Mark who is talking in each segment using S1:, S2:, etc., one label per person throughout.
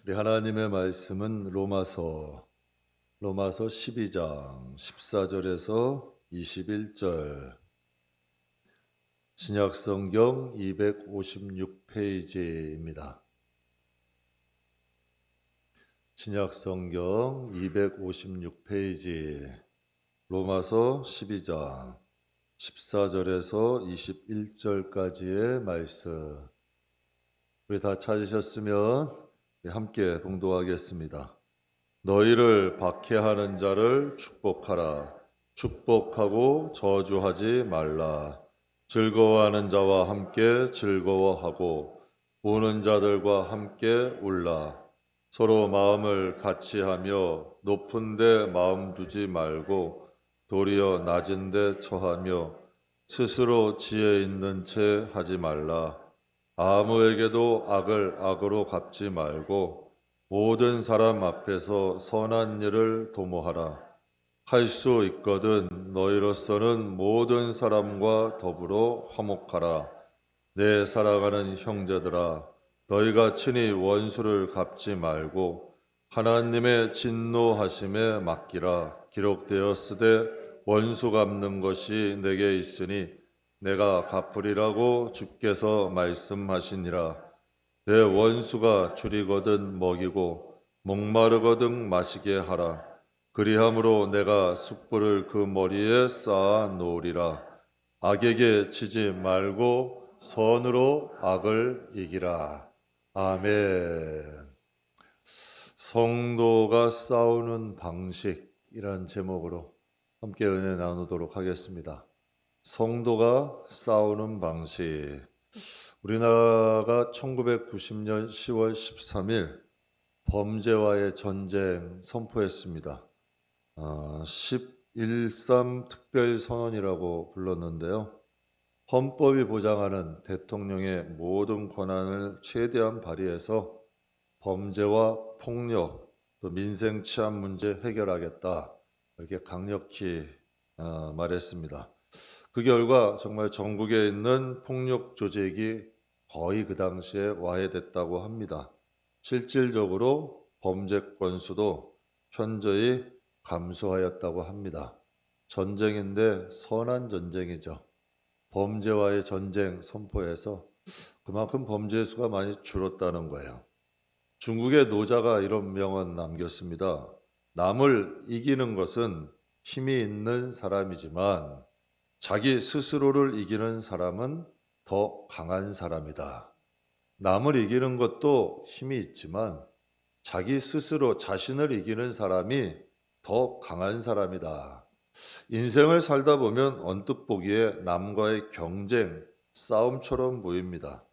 S1: 우리 하나님의 말씀은 로마서 12장 14절에서 21절, 신약성경 256페이지입니다. 신약성경 256페이지, 로마서 12장 14절에서 21절까지의 말씀. 우리 다 찾으셨으면 함께 봉독하겠습니다. 너희를 박해하는 자를 축복하라. 축복하고 저주하지 말라. 즐거워하는 자와 함께 즐거워하고 우는 자들과 함께 울라. 서로 마음을 같이 하며 높은 데 마음 두지 말고 도리어 낮은 데 처하며 스스로 지혜 있는 채 하지 말라. 아무에게도 악을 악으로 갚지 말고 모든 사람 앞에서 선한 일을 도모하라. 할 수 있거든 너희로서는 모든 사람과 더불어 화목하라. 내 사랑하는 형제들아, 너희가 친히 원수를 갚지 말고 하나님의 진노하심에 맡기라. 기록되었으되 원수 갚는 것이 내게 있으니 내가 갚으리라고 주께서 말씀하시니라. 내 원수가 줄이거든 먹이고 목마르거든 마시게 하라. 그리함으로 내가 숯불을 그 머리에 쌓아 놓으리라. 악에게 치지 말고 선으로 악을 이기라. 아멘. 성도가 싸우는 방식이란 제목으로 함께 은혜 나누도록 하겠습니다. 성도가 싸우는 방식. 우리나라가 1990년 10월 13일 범죄와의 전쟁 선포했습니다. 10.13 특별선언이라고 불렀는데요. 헌법이 보장하는 대통령의 모든 권한을 최대한 발휘해서 범죄와 폭력, 또 민생 치안 문제 해결하겠다, 이렇게 강력히 말했습니다. 그 결과 정말 전국에 있는 폭력 조직이 거의 그 당시에 와해됐다고 합니다. 실질적으로 범죄 건수도 현저히 감소하였다고 합니다. 전쟁인데 선한 전쟁이죠. 범죄와의 전쟁 선포에서 그만큼 범죄 수가 많이 줄었다는 거예요. 중국의 노자가 이런 명언 남겼습니다. 남을 이기는 것은 힘이 있는 사람이지만 자기 스스로를 이기는 사람은 더 강한 사람이다. 남을 이기는 것도 힘이 있지만 자기 스스로 자신을 이기는 사람이 더 강한 사람이다. 인생을 살다 보면 언뜻 보기에 남과의 경쟁, 싸움처럼 보입니다.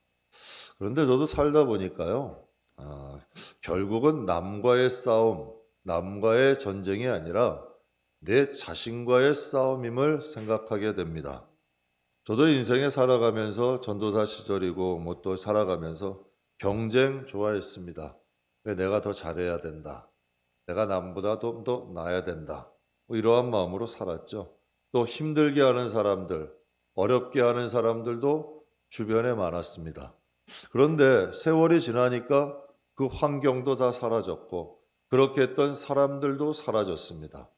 S1: 그런데 저도 살다 보니까요, 결국은 남과의 싸움, 남과의 전쟁이 아니라 내 자신과의 싸움임을 생각하게 됩니다. 저도 인생에 살아가면서 전도사 시절이고 뭐 또 살아가면서 경쟁 좋아했습니다. 왜 내가 더 잘해야 된다. 내가 남보다 좀 더 나아야 된다. 뭐 이러한 마음으로 살았죠. 또 힘들게 하는 사람들, 어렵게 하는 사람들도 주변에 많았습니다. 그런데 세월이 지나니까 그 환경도 다 사라졌고 그렇게 했던 사람들도 사라졌습니다.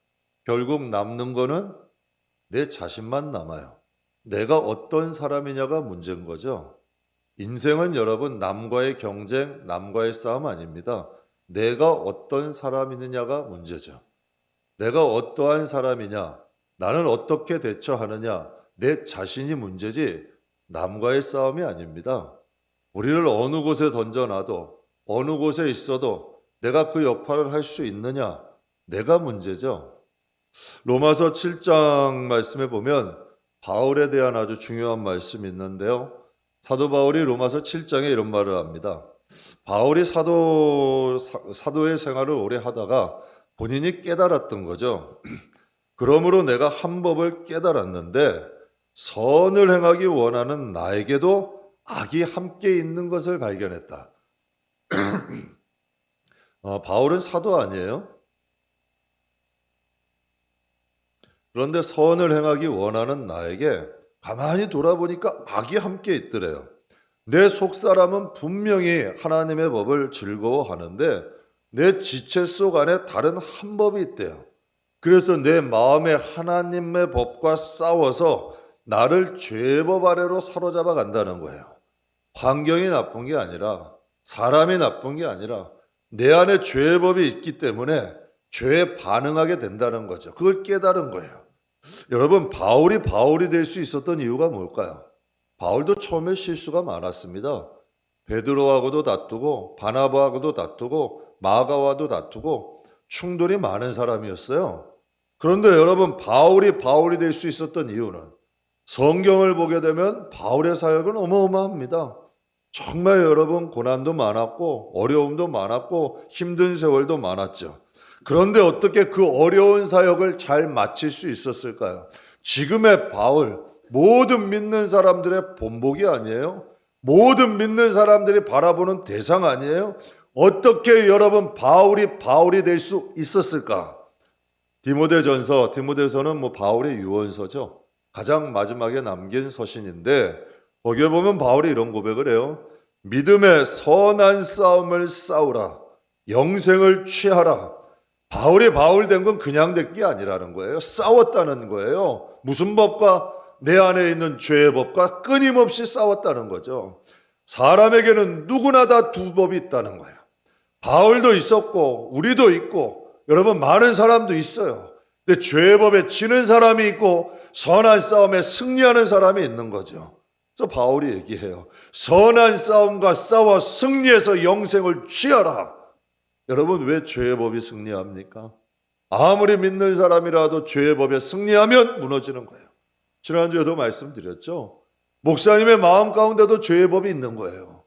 S1: 결국 남는 거는 내 자신만 남아요. 내가 어떤 사람이냐가 문제인 거죠. 인생은 여러분 남과의 경쟁, 남과의 싸움 아닙니다. 내가 어떤 사람이느냐가 문제죠. 내가 어떠한 사람이냐, 나는 어떻게 대처하느냐, 내 자신이 문제지 남과의 싸움이 아닙니다. 우리를 어느 곳에 던져놔도 어느 곳에 있어도 내가 그 역할을 할 수 있느냐, 내가 문제죠. 로마서 7장 말씀에 보면 바울에 대한 아주 중요한 말씀이 있는데요. 사도 바울이 로마서 7장에 이런 말을 합니다. 바울이 사도의 생활을 오래 하다가 본인이 깨달았던 거죠. 그러므로 내가 한 법을 깨달았는데 선을 행하기 원하는 나에게도 악이 함께 있는 것을 발견했다. 바울은 사도 아니에요? 그런데 선을 행하기 원하는 나에게 가만히 돌아보니까 악이 함께 있더래요. 내 속사람은 분명히 하나님의 법을 즐거워하는데 내 지체 속 안에 다른 한 법이 있대요. 그래서 내 마음에 하나님의 법과 싸워서 나를 죄의 법 아래로 사로잡아 간다는 거예요. 환경이 나쁜 게 아니라, 사람이 나쁜 게 아니라 내 안에 죄의 법이 있기 때문에 죄에 반응하게 된다는 거죠. 그걸 깨달은 거예요. 여러분, 바울이 될 수 있었던 이유가 뭘까요? 바울도 처음에 실수가 많았습니다. 베드로하고도 다투고 바나바하고도 다투고 마가와도 다투고 충돌이 많은 사람이었어요. 그런데 여러분, 바울이 될 수 있었던 이유는 성경을 보게 되면 바울의 사역은 어마어마합니다. 정말 여러분, 고난도 많았고 어려움도 많았고 힘든 세월도 많았죠. 그런데 어떻게 그 어려운 사역을 잘 마칠 수 있었을까요? 지금의 바울, 모든 믿는 사람들의 본보기 아니에요? 모든 믿는 사람들이 바라보는 대상 아니에요? 어떻게 여러분 바울이 될 수 있었을까? 디모데서는 바울의 유언서죠. 가장 마지막에 남긴 서신인데 거기에 보면 바울이 이런 고백을 해요. 믿음의 선한 싸움을 싸우라. 영생을 취하라. 바울이 바울 된 건 그냥 된 게 아니라는 거예요. 싸웠다는 거예요. 무슨 법과? 내 안에 있는 죄의 법과 끊임없이 싸웠다는 거죠. 사람에게는 누구나 다 두 법이 있다는 거예요. 바울도 있었고 우리도 있고 여러분 많은 사람도 있어요. 근데 죄의 법에 지는 사람이 있고 선한 싸움에 승리하는 사람이 있는 거죠. 그래서 바울이 얘기해요. 선한 싸움과 싸워 승리해서 영생을 취하라. 여러분, 왜 죄의 법이 승리합니까? 아무리 믿는 사람이라도 죄의 법에 승리하면 무너지는 거예요. 지난주에도 말씀드렸죠. 목사님의 마음 가운데도 죄의 법이 있는 거예요.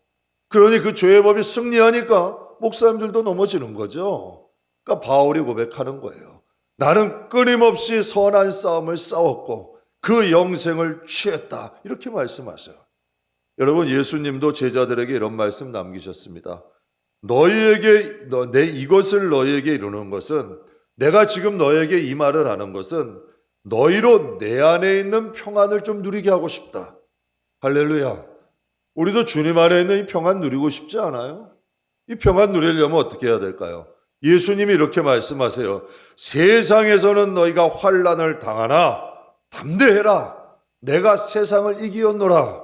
S1: 그러니 그 죄의 법이 승리하니까 목사님들도 넘어지는 거죠. 그러니까 바울이 고백하는 거예요. 나는 끊임없이 선한 싸움을 싸웠고 그 영생을 취했다. 이렇게 말씀하셔요. 여러분, 예수님도 제자들에게 이런 말씀 남기셨습니다. 이것을 너희에게 이루는 것은, 내가 지금 너에게 이 말을 하는 것은 너희로 내 안에 있는 평안을 좀 누리게 하고 싶다. 할렐루야. 우리도 주님 안에 있는 이 평안 누리고 싶지 않아요? 이 평안 누리려면 어떻게 해야 될까요? 예수님이 이렇게 말씀하세요. 세상에서는 너희가 환난을 당하나 담대해라. 내가 세상을 이기었노라.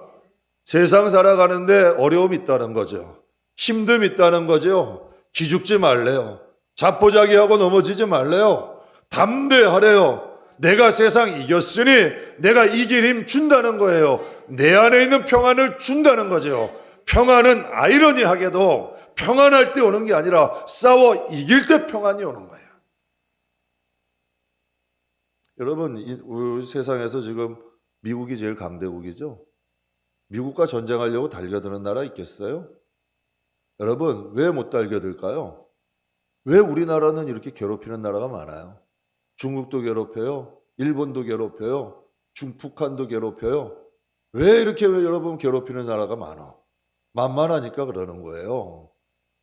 S1: 세상 살아가는데 어려움이 있다는 거죠. 힘듦이 있다는 거죠. 기죽지 말래요. 자포자기하고 넘어지지 말래요. 담대하래요. 내가 세상 이겼으니 내가 이길 힘 준다는 거예요. 내 안에 있는 평안을 준다는 거죠. 평안은 아이러니하게도 평안할 때 오는 게 아니라 싸워 이길 때 평안이 오는 거예요. 여러분, 우리 세상에서 지금 미국이 제일 강대국이죠. 미국과 전쟁하려고 달려드는 나라 있겠어요? 여러분, 왜 못 달겨들까요? 왜 우리나라는 이렇게 괴롭히는 나라가 많아요? 중국도 괴롭혀요. 일본도 괴롭혀요. 북한도 괴롭혀요. 왜 여러분 괴롭히는 나라가 많아? 만만하니까 그러는 거예요.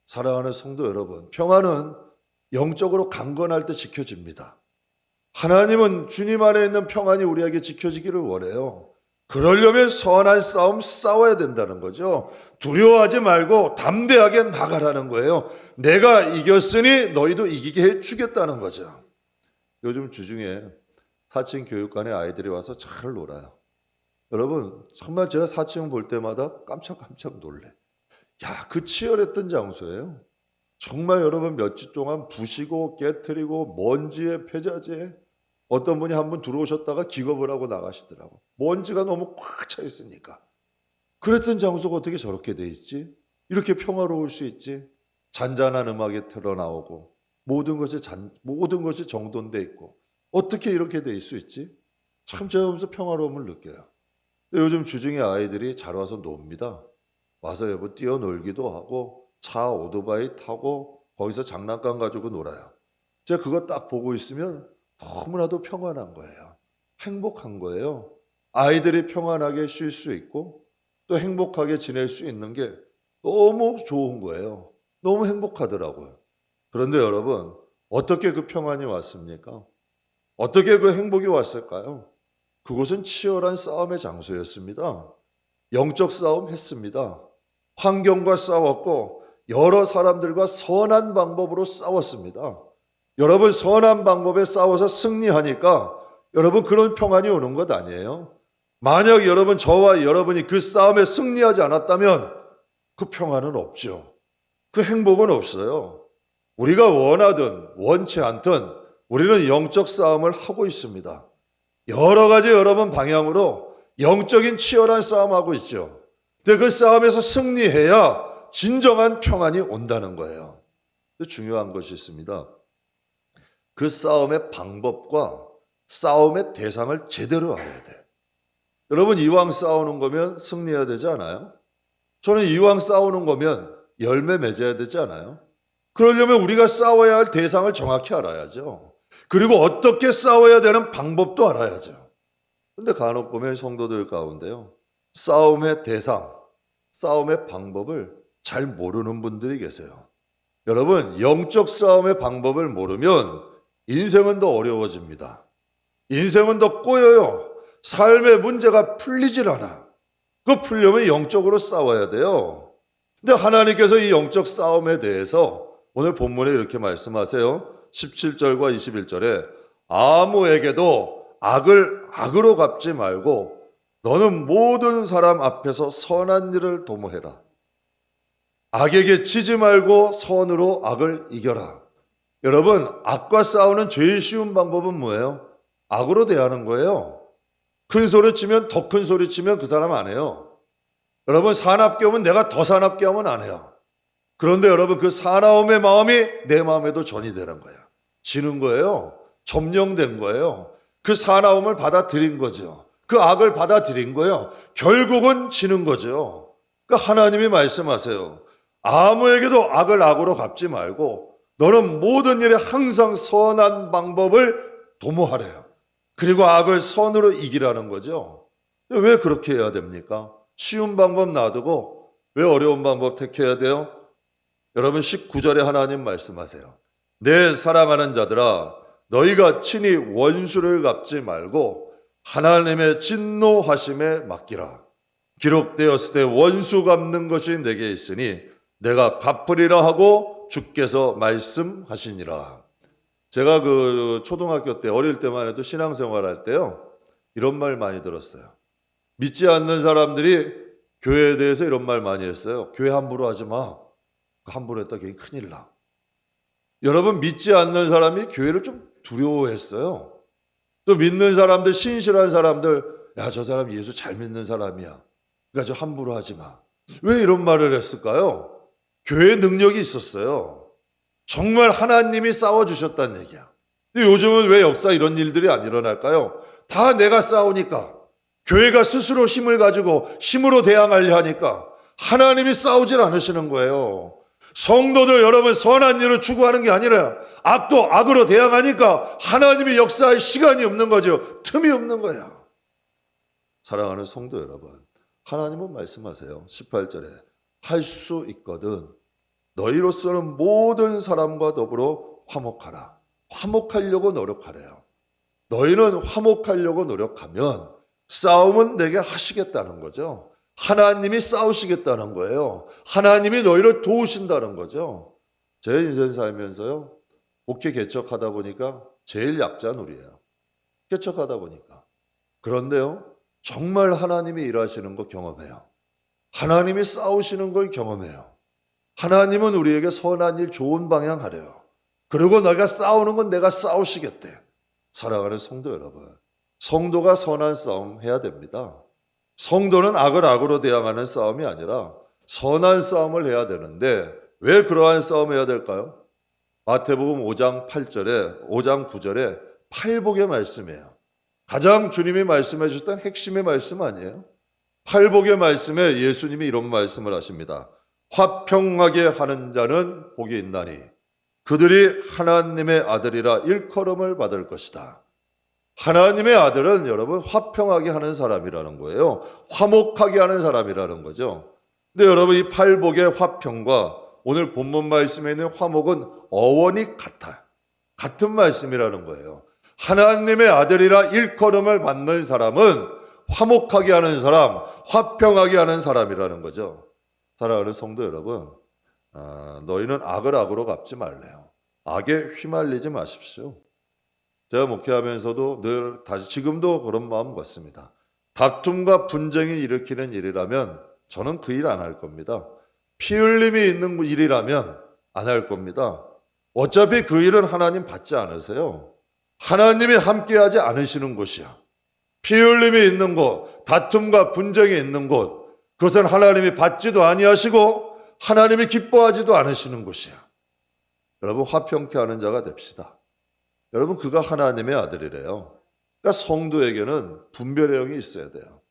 S1: 사랑하는 성도 여러분, 평안은 영적으로 강건할 때 지켜집니다. 하나님은 주님 안에 있는 평안이 우리에게 지켜지기를 원해요. 그러려면 선한 싸움 싸워야 된다는 거죠. 두려워하지 말고 담대하게 나가라는 거예요. 내가 이겼으니 너희도 이기게 해주겠다는 거죠. 요즘 주중에 사칭 교육관에 아이들이 와서 잘 놀아요. 여러분, 정말 제가 사칭 볼 때마다 깜짝깜짝 놀래. 야, 그 치열했던 장소예요. 정말 여러분 몇 주 동안 부시고 깨트리고 먼지에 폐자재. 어떤 분이 한 분 들어오셨다가 기겁을 하고 나가시더라고. 먼지가 너무 꽉 차 있으니까. 그랬던 장소가 어떻게 저렇게 돼 있지? 이렇게 평화로울 수 있지? 잔잔한 음악이 틀어나오고 모든 것이 정돈돼 있고 어떻게 이렇게 돼 있을 수 있지? 참 제가 보면서 평화로움을 느껴요. 근데 요즘 주중에 아이들이 잘 와서 놉니다. 와서 여보 뛰어놀기도 하고 차 오토바이 타고 거기서 장난감 가지고 놀아요. 제가 그거 딱 보고 있으면 너무나도 평안한 거예요. 행복한 거예요. 아이들이 평안하게 쉴 수 있고 또 행복하게 지낼 수 있는 게 너무 좋은 거예요. 너무 행복하더라고요. 그런데 여러분, 어떻게 그 평안이 왔습니까? 어떻게 그 행복이 왔을까요? 그곳은 치열한 싸움의 장소였습니다. 영적 싸움 했습니다. 환경과 싸웠고 여러 사람들과 선한 방법으로 싸웠습니다. 여러분, 선한 방법에 싸워서 승리하니까 여러분 그런 평안이 오는 것 아니에요? 만약 여러분, 저와 여러분이 그 싸움에 승리하지 않았다면 그 평안은 없죠. 그 행복은 없어요. 우리가 원하든 원치 않든 우리는 영적 싸움을 하고 있습니다. 여러 가지 여러분 방향으로 영적인 치열한 싸움하고 있죠. 근데 그 싸움에서 승리해야 진정한 평안이 온다는 거예요. 중요한 것이 있습니다. 그 싸움의 방법과 싸움의 대상을 제대로 알아야 돼요. 여러분, 이왕 싸우는 거면 승리해야 되지 않아요? 저는 이왕 싸우는 거면 열매 맺어야 되지 않아요? 그러려면 우리가 싸워야 할 대상을 정확히 알아야죠. 그리고 어떻게 싸워야 되는 방법도 알아야죠. 그런데 간혹 보면 성도들 가운데요, 싸움의 대상, 싸움의 방법을 잘 모르는 분들이 계세요. 여러분, 영적 싸움의 방법을 모르면 인생은 더 어려워집니다. 인생은 더 꼬여요. 삶의 문제가 풀리질 않아. 그거 풀려면 영적으로 싸워야 돼요. 근데 하나님께서 이 영적 싸움에 대해서 오늘 본문에 이렇게 말씀하세요. 17절과 21절에 아무에게도 악을 악으로 갚지 말고 너는 모든 사람 앞에서 선한 일을 도모해라. 악에게 지지 말고 선으로 악을 이겨라. 여러분, 악과 싸우는 제일 쉬운 방법은 뭐예요? 악으로 대하는 거예요. 큰 소리 치면 더 큰 소리 치면 그 사람 안 해요. 여러분, 사납게 하면 내가 더 사납게 하면 안 해요. 그런데 여러분, 그 사나움의 마음이 내 마음에도 전이 되는 거예요. 지는 거예요. 점령된 거예요. 그 사나움을 받아들인 거죠. 그 악을 받아들인 거예요. 결국은 지는 거죠. 그러니까 하나님이 말씀하세요. 아무에게도 악을 악으로 갚지 말고 너는 모든 일에 항상 선한 방법을 도모하래요. 그리고 악을 선으로 이기라는 거죠. 왜 그렇게 해야 됩니까? 쉬운 방법 놔두고 왜 어려운 방법 택해야 돼요? 여러분, 19절에 하나님 말씀하세요. 내 사랑하는 자들아, 너희가 친히 원수를 갚지 말고 하나님의 진노하심에 맡기라. 기록되었을 때 원수 갚는 것이 내게 있으니 내가 갚으리라 하고 주께서 말씀하시니라. 제가 그 초등학교 때 어릴 때만 해도 신앙생활 할 때요, 이런 말 많이 들었어요. 믿지 않는 사람들이 교회에 대해서 이런 말 많이 했어요. 교회 함부로 하지 마. 함부로 했다 괜히 큰일 나. 여러분, 믿지 않는 사람이 교회를 좀 두려워했어요. 또 믿는 사람들, 신실한 사람들, 야, 저 사람 예수 잘 믿는 사람이야. 그러니까 저 함부로 하지 마. 왜 이런 말을 했을까요? 교회의 능력이 있었어요. 정말 하나님이 싸워주셨다는 얘기야. 근데 요즘은 왜 역사 이런 일들이 안 일어날까요? 다 내가 싸우니까, 교회가 스스로 힘을 가지고 힘으로 대항하려 하니까 하나님이 싸우질 않으시는 거예요. 성도들 여러분, 선한 일을 추구하는 게 아니라 악도 악으로 대항하니까 하나님이 역사할 시간이 없는 거죠. 틈이 없는 거야. 사랑하는 성도 여러분, 하나님은 말씀하세요. 18절에 할 수 있거든 너희로서는 모든 사람과 더불어 화목하라. 화목하려고 노력하래요. 너희는 화목하려고 노력하면 싸움은 내게 하시겠다는 거죠. 하나님이 싸우시겠다는 거예요. 하나님이 너희를 도우신다는 거죠. 제 인생 살면서요, 목회 개척하다 보니까 제일 약자는 우리예요. 개척하다 보니까. 그런데요, 정말 하나님이 일하시는 거 경험해요. 하나님이 싸우시는 걸 경험해요. 하나님은 우리에게 선한 일, 좋은 방향 하래요. 그리고 내가 싸우는 건 내가 싸우시겠대. 사랑하는 성도 여러분, 성도가 선한 싸움 해야 됩니다. 성도는 악을 악으로 대항하는 싸움이 아니라 선한 싸움을 해야 되는데 왜 그러한 싸움을 해야 될까요? 마태복음 5장 9절에 팔복의 말씀이에요. 가장 주님이 말씀해 주셨던 핵심의 말씀 아니에요? 팔복의 말씀에 예수님이 이런 말씀을 하십니다. 화평하게 하는 자는 복이 있나니 그들이 하나님의 아들이라 일컬음을 받을 것이다. 하나님의 아들은 여러분 화평하게 하는 사람이라는 거예요. 화목하게 하는 사람이라는 거죠. 근데 여러분, 이 팔복의 화평과 오늘 본문 말씀에 있는 화목은 어원이 같아. 같은 말씀이라는 거예요. 하나님의 아들이라 일컬음을 받는 사람은 화목하게 하는 사람, 화평하게 하는 사람이라는 거죠. 사랑하는 성도 여러분, 너희는 악을 악으로 갚지 말래요. 악에 휘말리지 마십시오. 제가 목회하면서도 늘 다시 지금도 그런 마음 같습니다. 다툼과 분쟁이 일으키는 일이라면 저는 그 일 안 할 겁니다. 피 흘림이 있는 일이라면 안 할 겁니다. 어차피 그 일은 하나님 받지 않으세요. 하나님이 함께하지 않으시는 곳이야. 피 흘림이 있는 곳, 다툼과 분쟁이 있는 곳, 그것은 하나님이 받지도 아니하시고 하나님이 기뻐하지도 않으시는 곳이야. 여러분, 화평케 하는 자가 됩시다. 여러분, 그가 하나님의 아들이래요. 그러니까 성도에게는 분별의 영이 있어야 돼요.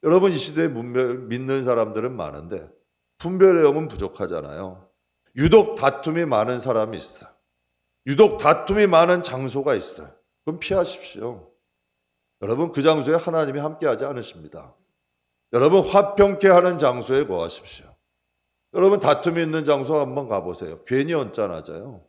S1: 여러분, 이 시대에 믿는 사람들은 많은데 분별의 영은 부족하잖아요. 유독 다툼이 많은 사람이 있어요. 유독 다툼이 많은 장소가 있어요. 그럼 피하십시오. 여러분, 그 장소에 하나님이 함께하지 않으십니다. 여러분, 화평케 하는 장소에 거하십시오. 여러분, 다툼이 있는 장소 한번 가보세요. 괜히 언짢아져요.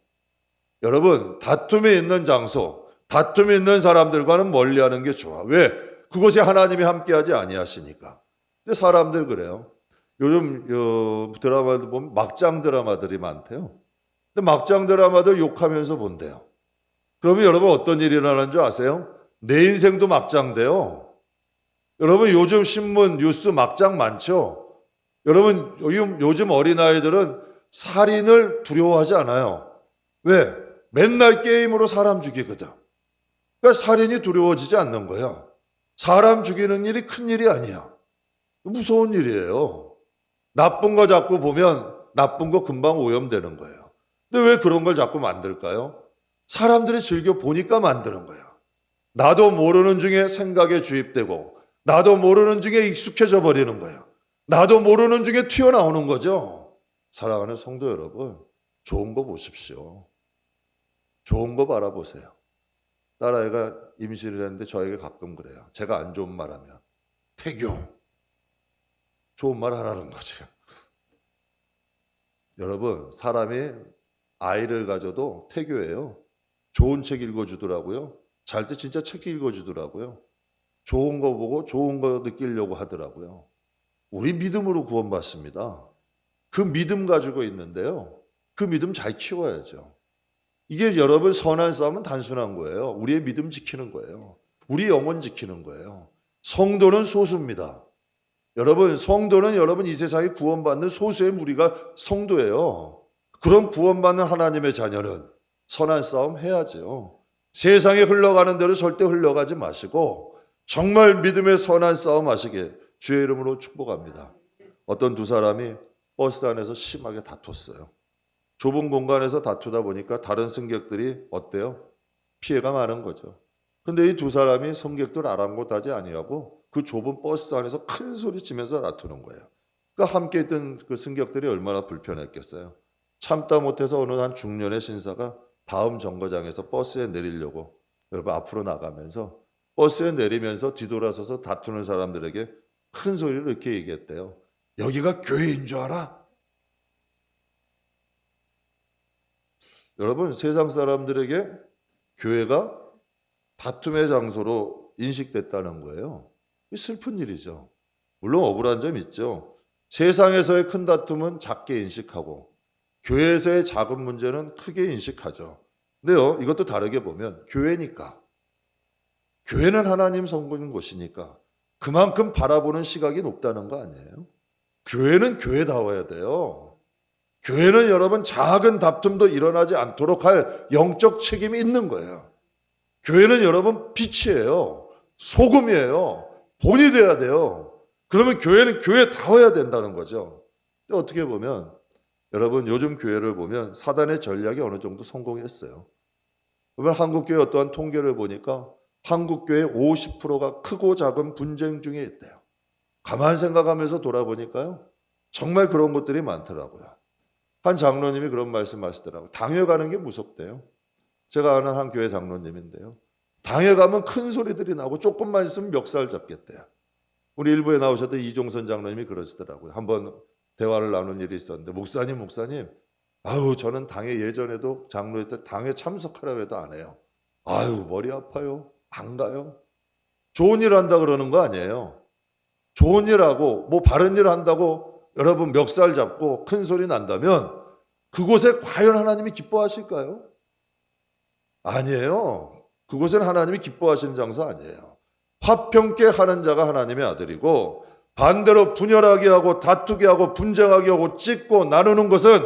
S1: 여러분, 다툼이 있는 장소, 다툼이 있는 사람들과는 멀리하는 게 좋아. 왜? 그곳에 하나님이 함께하지 아니하시니까. 근데 사람들 그래요. 요즘 드라마도 보면 막장 드라마들이 많대요. 근데 막장 드라마들 욕하면서 본대요. 그러면 여러분 어떤 일이 일어나는 줄 아세요? 내 인생도 막장돼요. 여러분, 요즘 신문 뉴스 막장 많죠? 여러분, 요즘 어린아이들은 살인을 두려워하지 않아요. 왜? 맨날 게임으로 사람 죽이거든. 그러니까 살인이 두려워지지 않는 거야. 사람 죽이는 일이 큰 일이 아니야. 무서운 일이에요. 나쁜 거 자꾸 보면 나쁜 거 금방 오염되는 거예요. 근데 왜 그런 걸 자꾸 만들까요? 사람들이 즐겨 보니까 만드는 거야. 나도 모르는 중에 생각에 주입되고 나도 모르는 중에 익숙해져 버리는 거야. 나도 모르는 중에 튀어나오는 거죠. 사랑하는 성도 여러분, 좋은 거 보십시오. 좋은 거 바라보세요. 딸아이가 임신을 했는데 저에게 가끔 그래요. 제가 안 좋은 말 하면 태교, 좋은 말 하라는 거죠. 여러분, 사람이 아이를 가져도 태교예요. 좋은 책 읽어주더라고요. 잘 때 진짜 책 읽어주더라고요. 좋은 거 보고 좋은 거 느끼려고 하더라고요. 우리 믿음으로 구원받습니다. 그 믿음 가지고 있는데요. 그 믿음 잘 키워야죠. 이게 여러분, 선한 싸움은 단순한 거예요. 우리의 믿음 지키는 거예요. 우리 영혼 지키는 거예요. 성도는 소수입니다. 여러분, 성도는 여러분 이 세상에 구원받는 소수의 무리가 성도예요. 그런 구원받는 하나님의 자녀는 선한 싸움 해야죠. 세상에 흘러가는 대로 절대 흘러가지 마시고 정말 믿음의 선한 싸움 하시길 주의 이름으로 축복합니다. 어떤 두 사람이 버스 안에서 심하게 다퉜어요. 좁은 공간에서 다투다 보니까 다른 승객들이 어때요? 피해가 많은 거죠. 근데 이 두 사람이 승객들 아랑곳하지 아니하고 그 좁은 버스 안에서 큰 소리 치면서 다투는 거예요. 그러니까 함께 있던 그 승객들이 얼마나 불편했겠어요. 참다 못해서 어느 한 중년의 신사가 다음 정거장에서 버스에 내리려고 여러분 앞으로 나가면서 버스에 내리면서 뒤돌아서서 다투는 사람들에게 큰 소리로 이렇게 얘기했대요. 여기가 교회인 줄 알아? 여러분, 세상 사람들에게 교회가 다툼의 장소로 인식됐다는 거예요. 슬픈 일이죠. 물론 억울한 점 있죠. 세상에서의 큰 다툼은 작게 인식하고 교회에서의 작은 문제는 크게 인식하죠. 근데요, 이것도 다르게 보면 교회니까, 교회는 하나님 성부인 곳이니까 그만큼 바라보는 시각이 높다는 거 아니에요? 교회는 교회다워야 돼요. 교회는 여러분 작은 다툼도 일어나지 않도록 할 영적 책임이 있는 거예요. 교회는 여러분 빛이에요. 소금이에요. 본이 돼야 돼요. 그러면 교회는 교회다워야 된다는 거죠. 어떻게 보면 여러분, 요즘 교회를 보면 사단의 전략이 어느 정도 성공했어요. 그러면 한국교회 어떠한 통계를 보니까 한국교회 50%가 크고 작은 분쟁 중에 있대요. 가만 생각하면서 돌아보니까요, 정말 그런 것들이 많더라고요. 한 장로님이 그런 말씀 하시더라고요. 당회 가는 게 무섭대요. 제가 아는 한 교회 장로님인데요. 당회 가면 큰 소리들이 나고 조금만 있으면 멱살 잡겠대요. 우리 일부에 나오셨던 이종선 장로님이 그러시더라고요. 한번 대화를 나눈 일이 있었는데, 목사님, 아유, 저는 당회 예전에도 장로일 때 당회 참석하라고 해도 안 해요. 아유, 머리 아파요. 안 가요. 좋은 일 한다 그러는 거 아니에요. 좋은 일 하고 뭐 바른 일 한다고 여러분 멱살 잡고 큰 소리 난다면 그곳에 과연 하나님이 기뻐하실까요? 아니에요. 그곳은 하나님이 기뻐하시는 장소 아니에요. 화평케 하는 자가 하나님의 아들이고 반대로 분열하게 하고 다투게 하고 분쟁하게 하고 찢고 나누는 것은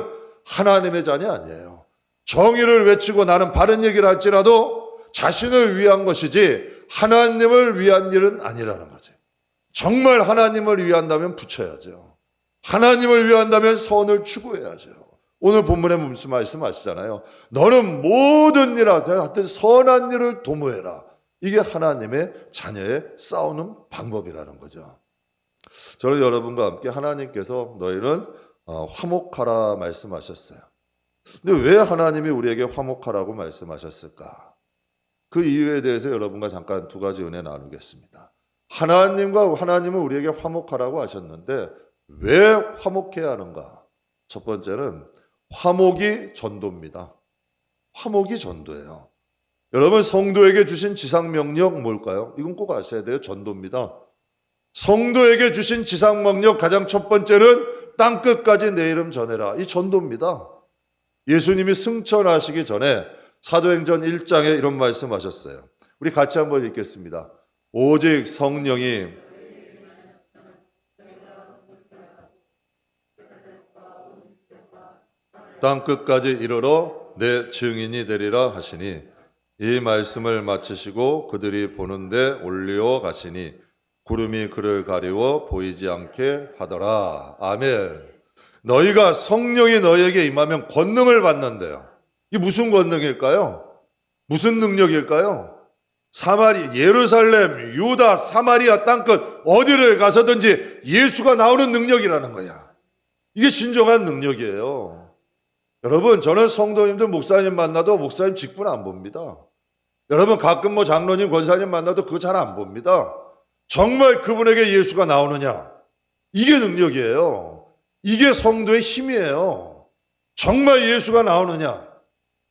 S1: 하나님의 자녀 아니에요. 정의를 외치고 나는 바른 얘기를 할지라도 자신을 위한 것이지 하나님을 위한 일은 아니라는 거지. 정말 하나님을 위한다면 붙여야죠. 하나님을 위한다면 선을 추구해야죠. 오늘 본문의 말씀하시잖아요. 너는 모든 일 하여튼 선한 일을 도모해라. 이게 하나님의 자녀의 싸우는 방법이라는 거죠. 저는 여러분과 함께 하나님께서 너희는 화목하라 말씀하셨어요. 근데 왜 하나님이 우리에게 화목하라고 말씀하셨을까? 그 이유에 대해서 여러분과 잠깐 두 가지 은혜 나누겠습니다. 하나님은 우리에게 화목하라고 하셨는데 왜 화목해야 하는가? 첫 번째는 화목이 전도입니다. 화목이 전도예요. 여러분 성도에게 주신 지상명령 뭘까요? 이건 꼭 아셔야 돼요. 전도입니다. 성도에게 주신 지상명령 가장 첫 번째는 땅끝까지 내 이름 전해라. 이 전도입니다. 예수님이 승천하시기 전에 사도행전 1장에 이런 말씀하셨어요. 우리 같이 한번 읽겠습니다. 오직 성령이 땅끝까지 이르러 내 증인이 되리라 하시니 이 말씀을 마치시고 그들이 보는데 올리어 가시니 구름이 그를 가리워 보이지 않게 하더라. 아멘. 너희가 성령이 너희에게 임하면 권능을 받는데요. 이게 무슨 권능일까요? 무슨 능력일까요? 예루살렘, 유다, 사마리아 땅끝 어디를 가서든지 예수가 나오는 능력이라는 거야. 이게 진정한 능력이에요. 여러분 저는 성도님들 목사님 만나도 목사님 직분 안 봅니다. 여러분 가끔 장로님 권사님 만나도 그거 잘 안 봅니다. 정말 그분에게 예수가 나오느냐? 이게 능력이에요. 이게 성도의 힘이에요. 정말 예수가 나오느냐?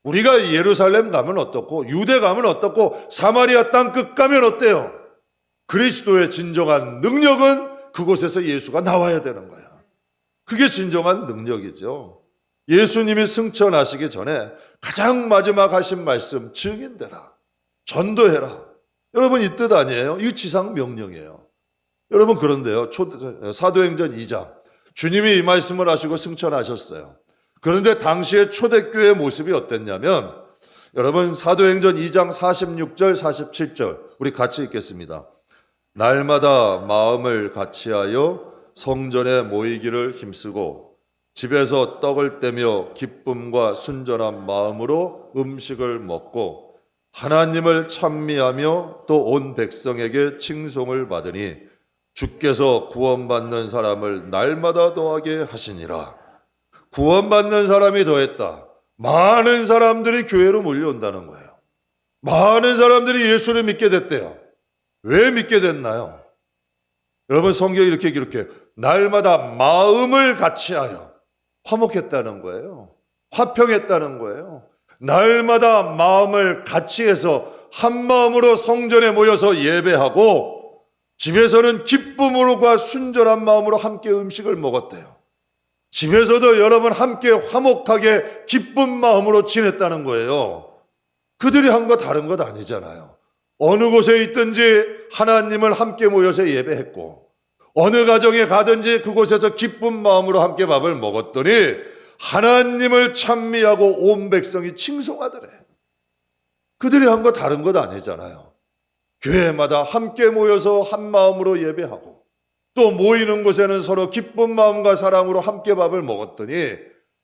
S1: 우리가 예루살렘 가면 어떻고 유대 가면 어떻고 사마리아 땅끝 가면 어때요? 그리스도의 진정한 능력은 그곳에서 예수가 나와야 되는 거야. 그게 진정한 능력이죠. 예수님이 승천하시기 전에 가장 마지막 하신 말씀 증인되라. 전도해라. 여러분 이 뜻 아니에요? 이거 지상 명령이에요. 여러분 그런데요. 사도행전 2장 주님이 이 말씀을 하시고 승천하셨어요. 그런데 당시의 초대교회의 모습이 어땠냐면 여러분 사도행전 2장 46절 47절 우리 같이 읽겠습니다. 날마다 마음을 같이하여 성전에 모이기를 힘쓰고 집에서 떡을 떼며 기쁨과 순전한 마음으로 음식을 먹고 하나님을 찬미하며 또 온 백성에게 칭송을 받으니 주께서 구원받는 사람을 날마다 더하게 하시니라. 구원받는 사람이 더했다. 많은 사람들이 교회로 몰려온다는 거예요. 많은 사람들이 예수를 믿게 됐대요. 왜 믿게 됐나요? 여러분 성경이 이렇게 기록해요. 날마다 마음을 같이하여 화목했다는 거예요. 화평했다는 거예요. 날마다 마음을 같이해서 한 마음으로 성전에 모여서 예배하고 집에서는 기쁨으로과 순전한 마음으로 함께 음식을 먹었대요. 집에서도 여러분 함께 화목하게 기쁜 마음으로 지냈다는 거예요. 그들이 한 거 다른 것 아니잖아요. 어느 곳에 있든지 하나님을 함께 모여서 예배했고 어느 가정에 가든지 그곳에서 기쁜 마음으로 함께 밥을 먹었더니 하나님을 찬미하고 온 백성이 칭송하더래. 그들이 한 거 다른 것 아니잖아요. 교회마다 함께 모여서 한 마음으로 예배하고 또 모이는 곳에는 서로 기쁜 마음과 사랑으로 함께 밥을 먹었더니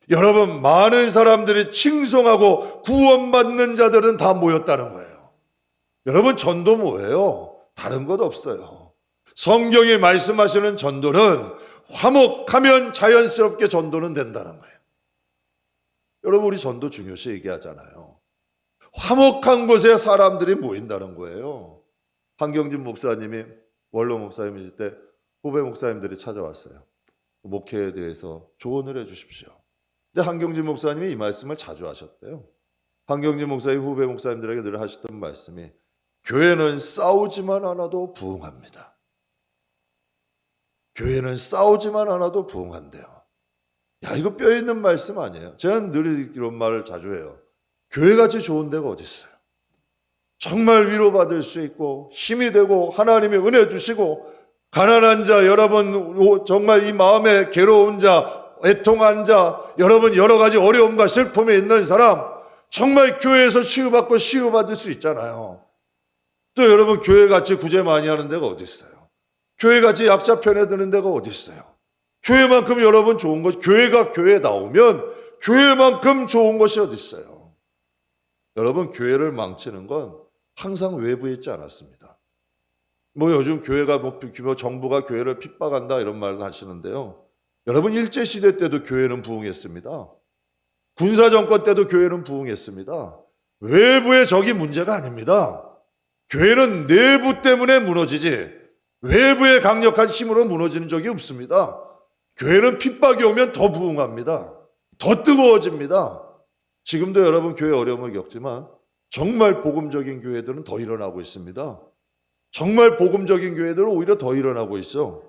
S1: 여러분 많은 사람들이 칭송하고 구원받는 자들은 다 모였다는 거예요. 여러분 전도 뭐예요? 다른 것 없어요. 성경이 말씀하시는 전도는 화목하면 자연스럽게 전도는 된다는 거예요. 여러분 우리 전도 중요시 얘기하잖아요. 화목한 곳에 사람들이 모인다는 거예요. 한경진 목사님이 원로 목사님이실 때 후배 목사님들이 찾아왔어요. 목회에 대해서 조언을 해 주십시오. 근데 한경진 목사님이 이 말씀을 자주 하셨대요. 한경진 목사님 후배 목사님들에게 늘 하시던 말씀이 교회는 싸우지만 않아도 부흥합니다. 교회는 싸우지만 않아도 부흥한대요. 야, 이거 뼈 있는 말씀 아니에요? 제가 늘 이런 말을 자주 해요. 교회같이 좋은 데가 어디 있어요? 정말 위로받을 수 있고 힘이 되고 하나님이 은혜 주시고 가난한 자, 여러분 정말 이 마음에 괴로운 자, 애통한 자, 여러분 여러 가지 어려움과 슬픔이 있는 사람 정말 교회에서 치유받고 치유받을 수 있잖아요. 또 여러분 교회같이 구제 많이 하는 데가 어디 있어요? 교회같이 약자 편에 드는 데가 어디 있어요? 교회만큼 여러분 좋은 것, 교회가 교회에 나오면 교회만큼 좋은 것이 어디 있어요? 여러분 교회를 망치는 건 항상 외부에 있지 않았습니다. 뭐 요즘 교회가 정부가 교회를 핍박한다 이런 말을 하시는데요. 여러분 일제시대 때도 교회는 부흥했습니다. 군사정권 때도 교회는 부흥했습니다. 외부의 적이 문제가 아닙니다. 교회는 내부 때문에 무너지지 외부의 강력한 힘으로 무너지는 적이 없습니다. 교회는 핍박이 오면 더 부흥합니다. 더 뜨거워집니다. 지금도 여러분 교회 어려움을 겪지만 정말 복음적인 교회들은 더 일어나고 있습니다. 정말 복음적인 교회들은 오히려 더 일어나고 있어.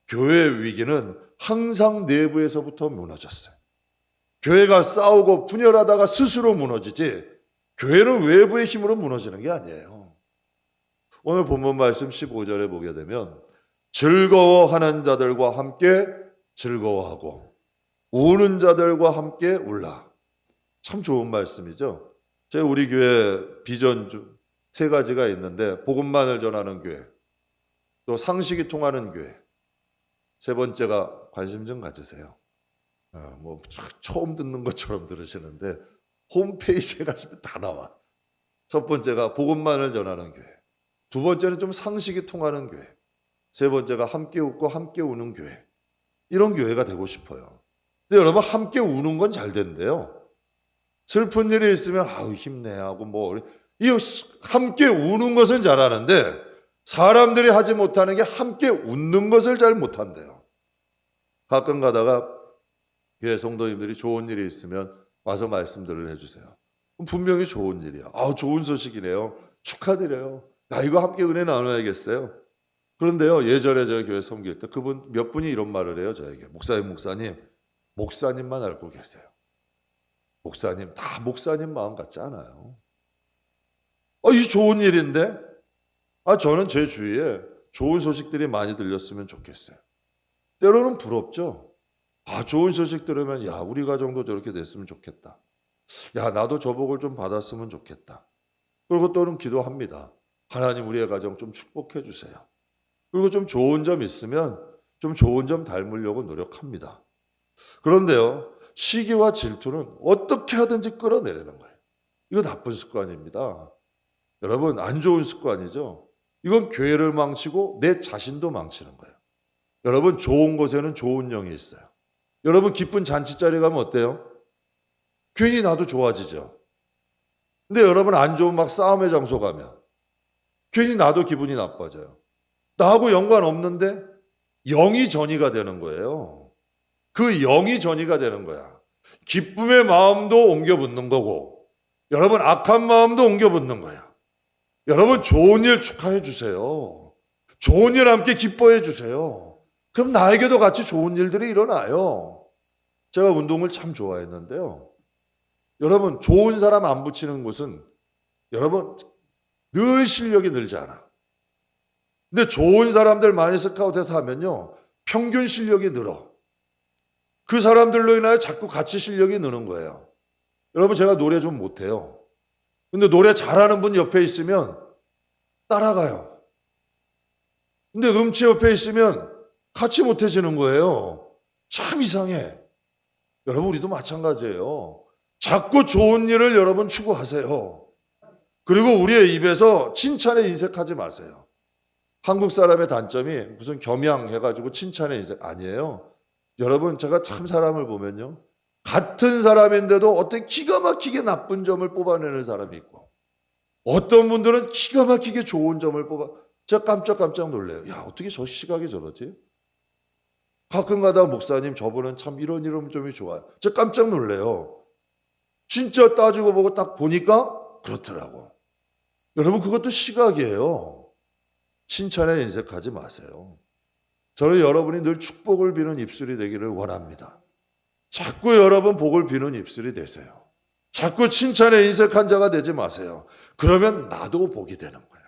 S1: 교회의 위기는 항상 내부에서부터 무너졌어요. 교회가 싸우고 분열하다가 스스로 무너지지 교회는 외부의 힘으로 무너지는 게 아니에요. 오늘 본문 말씀 15절에 보게 되면 즐거워하는 자들과 함께 즐거워하고 우는 자들과 함께 울라. 참 좋은 말씀이죠. 제가 우리 교회 비전 중 세 가지가 있는데 복음만을 전하는 교회, 또 상식이 통하는 교회, 세 번째가 관심 좀 가지세요. 뭐 처음 듣는 것처럼 들으시는데 홈페이지에 가시면 다 나와. 첫 번째가 복음만을 전하는 교회, 두 번째는 좀 상식이 통하는 교회, 세 번째가 함께 웃고 함께 우는 교회. 이런 교회가 되고 싶어요. 근데 여러분 함께 우는 건 잘 된대요. 슬픈 일이 있으면 아우 힘내 하고 뭐 이 함께 우는 것은 잘하는데 사람들이 하지 못하는 게 함께 웃는 것을 잘 못한대요. 가끔 가다가 교회 성도님들이 좋은 일이 있으면 와서 말씀들을 해주세요. 분명히 좋은 일이야. 좋은 소식이네요. 축하드려요. 이거 함께 은혜 나눠야겠어요. 그런데요, 예전에 저희 교회 섬길 때 그분 몇 분이 이런 말을 해요. 저에게 목사님만 알고 계세요. 목사님 다 목사님 마음 같지 않아요. 이 좋은 일인데 저는 제 주위에 좋은 소식들이 많이 들렸으면 좋겠어요. 때로는 부럽죠. 좋은 소식 들으면 우리 가정도 저렇게 됐으면 좋겠다. 나도 저 복을 좀 받았으면 좋겠다. 그리고 또는 기도합니다. 하나님 우리의 가정 좀 축복해 주세요. 그리고 좀 좋은 점 있으면 좀 좋은 점 닮으려고 노력합니다. 그런데요, 시기와 질투는 어떻게 하든지 끌어내리는 거예요. 이거 나쁜 습관입니다. 여러분 안 좋은 습관이죠. 이건 교회를 망치고 내 자신도 망치는 거예요. 여러분 좋은 곳에는 좋은 영이 있어요. 여러분 기쁜 잔치자리 가면 어때요? 괜히 나도 좋아지죠. 근데 여러분 안 좋은 막 싸움의 장소 가면 괜히 나도 기분이 나빠져요. 나하고 연관 없는데 영이 전이가 되는 거예요. 그 영이 전이가 되는 거야. 기쁨의 마음도 옮겨 붙는 거고 여러분 악한 마음도 옮겨 붙는 거야. 여러분 좋은 일 축하해 주세요. 좋은 일 함께 기뻐해 주세요. 그럼 나에게도 같이 좋은 일들이 일어나요. 제가 운동을 참 좋아했는데요. 여러분 좋은 사람 안 붙이는 곳은 여러분 늘 실력이 늘지 않아. 근데 좋은 사람들 많이 스카우트해서 하면요 평균 실력이 늘어. 그 사람들로 인하여 자꾸 같이 실력이 느는 거예요. 여러분 제가 노래 좀 못해요. 근데 노래 잘하는 분 옆에 있으면 따라가요. 근데 음치 옆에 있으면 같이 못해지는 거예요. 참 이상해. 여러분 우리도 마찬가지예요. 자꾸 좋은 일을 여러분 추구하세요. 그리고 우리의 입에서 칭찬에 인색하지 마세요. 한국 사람의 단점이 무슨 겸양해가지고 칭찬에 인색 아니에요. 여러분 제가 참 사람을 보면요. 같은 사람인데도 어떤 기가 막히게 나쁜 점을 뽑아내는 사람이 있고 어떤 분들은 기가 막히게 좋은 점을 제가 깜짝 놀래요. 어떻게 저 시각이 저러지? 가끔 가다가 목사님 저분은 참 이런 점이 좋아요. 제가 깜짝 놀래요. 진짜 따지고 보고 딱 보니까 그렇더라고. 여러분 그것도 시각이에요. 칭찬에 인색하지 마세요. 저는 여러분이 늘 축복을 비는 입술이 되기를 원합니다. 자꾸 여러분 복을 비는 입술이 되세요. 자꾸 칭찬에 인색한 자가 되지 마세요. 그러면 나도 복이 되는 거예요.